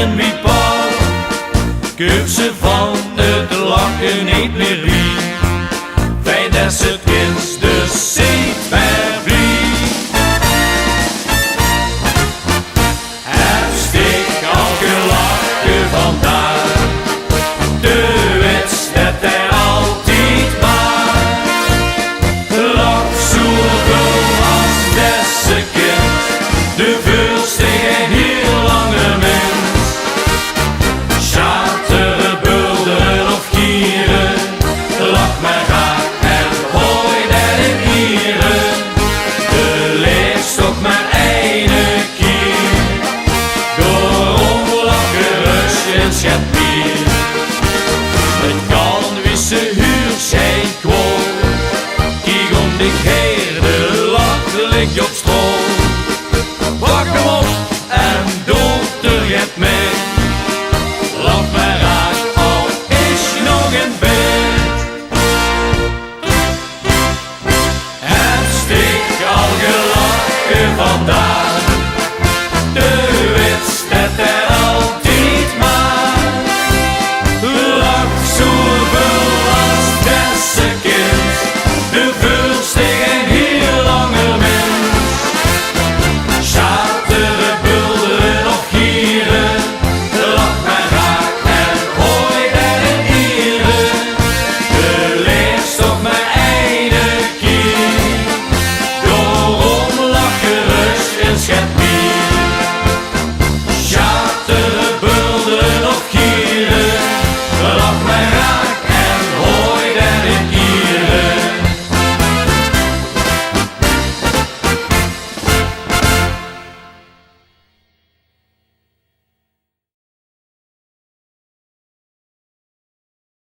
en wie Paul, kunt ze van het lachen niet meer wie. Wij des het kind dus zit per wie. Het stik al gelachen vandaag, de wedstrijd er altijd maar. Lach zoveel als desse kind, de vuurste en heel lange mens. Schateren, bulderen of gieren, lach maar graag en gooi dat in gieren. De leefst ook maar ene keer, door lachen rust en schet bier. Het kan wisse huur zijn gewoon, kijk om de heerde lach ligt op straat.